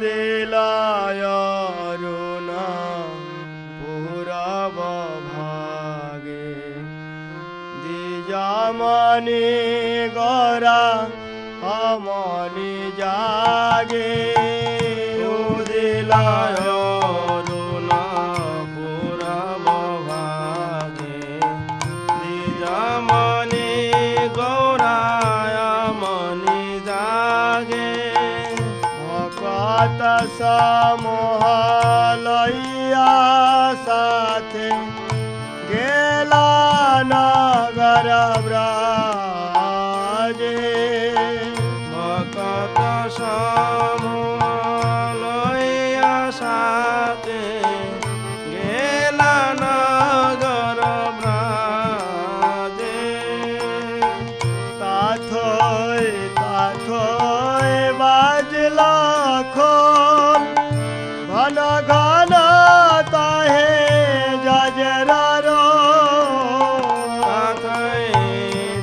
উদিলায় অরুণা পূরব ভাগে দ্বিজমণি গরা অমনি জাগে উদিলায় অরুণা পূরব ভাগে দ্বিজমণি গরা অমনি জাগে ভকত সমূহ লইয়া সাথে গেলা নগর ব্রাজে ভকত সমূহ লইয়া সাথে গেলা নগর ব্রাজে তাথই তাথই বাজলা খোল ঘন ঘন তাহে জজরার তাথই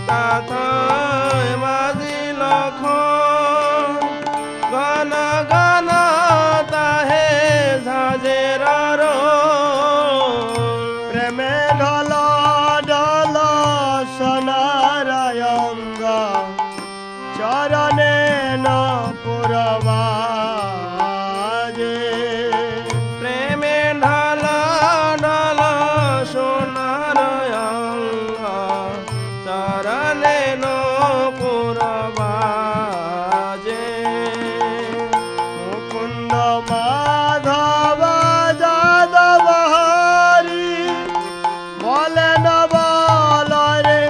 তাথই বাজিল খোল ঘন ঘন তাহে জজরার প্রেমে ঢল ঢল সোনারায়ঙ্গ চরণে ন পুরবাজে প্রেমে ঢল ঢল সোনার অঙ্গ চরণে ন পুরবাজে মুকুন্দ মাধব যাদব হরি বলেন বল রে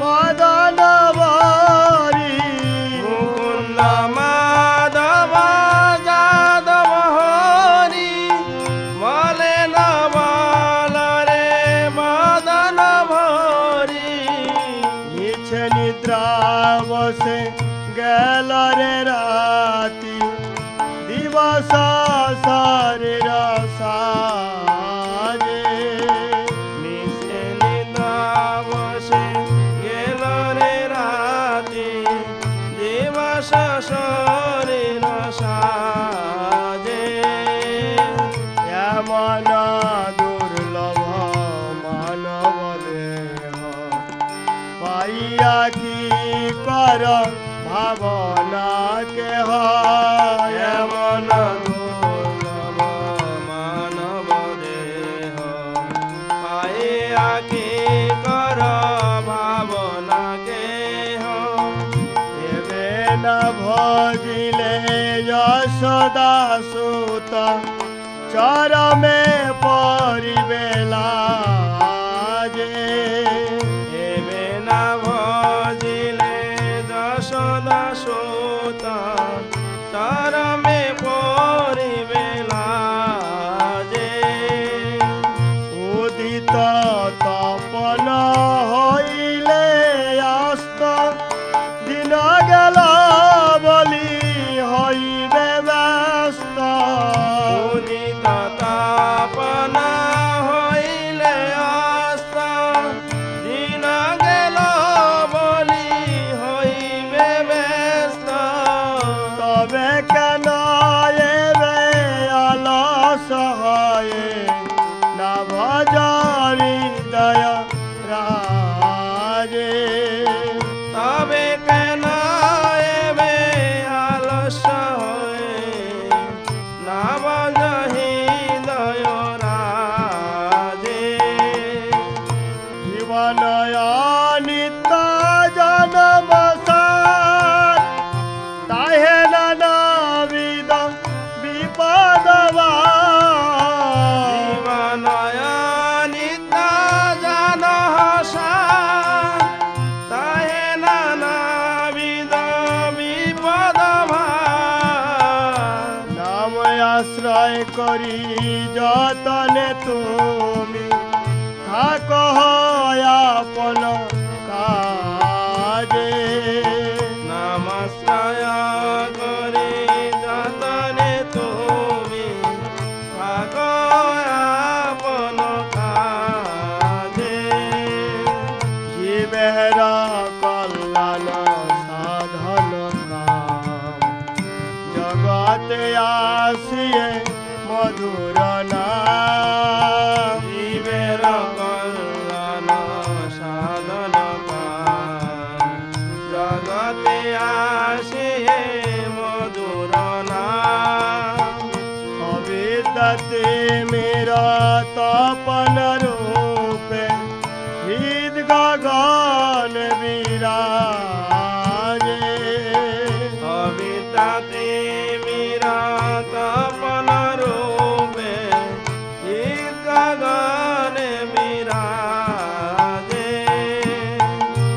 মদন বরি মুকুন্দ মাধব যাদব হরি বলেন বল রে মদন ভরি ইচ্ছে নিদ্রা বসে গেল রে রাতি দিবস শরীর সাজে নিশে নিদ্রা বসে গেল রে রাতি দিবস শরীর সাজে এমন দুর্লভ মানব দেহ পাইয়া কি কর ভাবনা কেহ এমন দুর্লভ মানব দেহ পাইয়া কি কর ভাবনা কেহ এবে না ভজিলে যশোদা সুত চরমে পরিবেলা যে এবে না ভজিলে যশোদা সুত চরমে পরিবেলা যে উদিত তপন হইলে অস্ত দিন গেল বলি হইবে ব্যস্ত উদিত তপন হইলে অস্ত দিন গেল বলি হইবে ব্যস্ত তবে কেন এবে অলস হয়ে না ভজরি দয় রাজে তবে কেন এবে আলস হয়ে না ভজহি দয় রাজে জীবন নিত্য জন্ম সার তাহে নানাবিধ বিপদ জীবন নিত্য জন সার তাহে নানাবিধ বিপদ নাম আশ্রয় করি যতনে তুমি থাক আপন কাজে নামাশ্রয় করি যতনে তুমি থাক আপন কাজে জীবের কল্যাণ সাধন কাম জগত জগতে আসিয়ে মধুর নাম জীবের কল্যাণ সাধন জগতে আসিয়ে মধুর নাম অবিদ্যতে মেরা তপন রূপে হৃদ গগন বিরাজে অবিদ্যতে মেরা তপন রূপে হৃদ গগন বিরাজে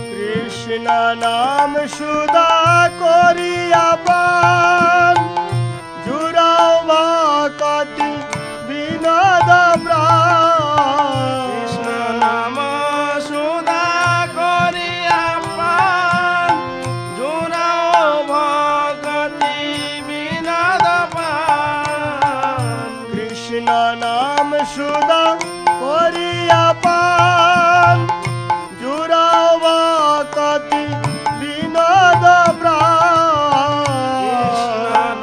কৃষ্ণ নাম সুধা করিয়া পান জুড়াও ভক্তি বিনোদ প্রাণ কৃষ্ণ নাম সুধা করিয়া পান জুড়াও ভক্তি বিনোদ প্রাণ কৃষ্ণ নাম সুধা করিয়া পান জুড়াও ভক্তি বিনোদ প্রাণ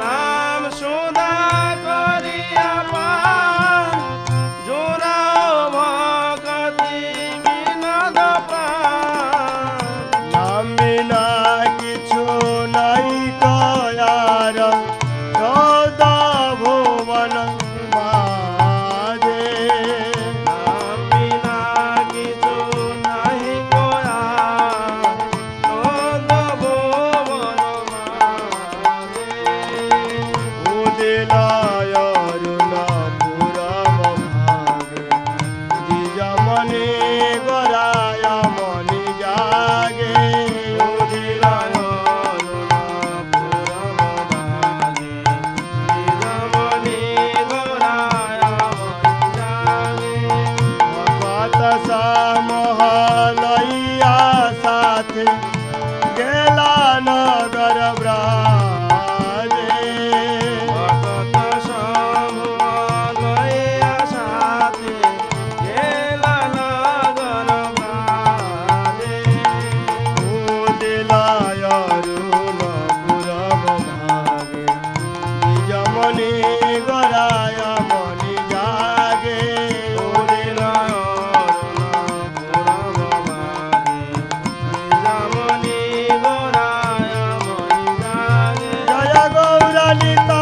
নাম সুধা করিয়া পান জোড়াও ভক্তি বিনোদ প্রাণ নাম বিনা কিছু নাই কয়ার চৌদ ভুবন মাঝে নাম বিনা কিছু নাই কয়ার চৌদ ভুবন মাঝে উদিলায় অরুণ পুরম ভাগে দ্বিজমণি গরায় মণি জাগে উদিলায় অরুণ পুরম ভাগে দ্বিজমণি গরায় মণি জাগে ভগত সমহলইয়া সাথে গেলা নগর ব্রাজে ভগত সমহলইয়া সাথে গেলা নগর ব্রাজে উদিলায় অরুণ পুরম ভাগে দ্বিজমণি গরায় মণি জাগে উদিলায় অরুণ পুরম ভাগে দ্বিজমণি গরায় মণি জাগে জয় গৌর নিতাই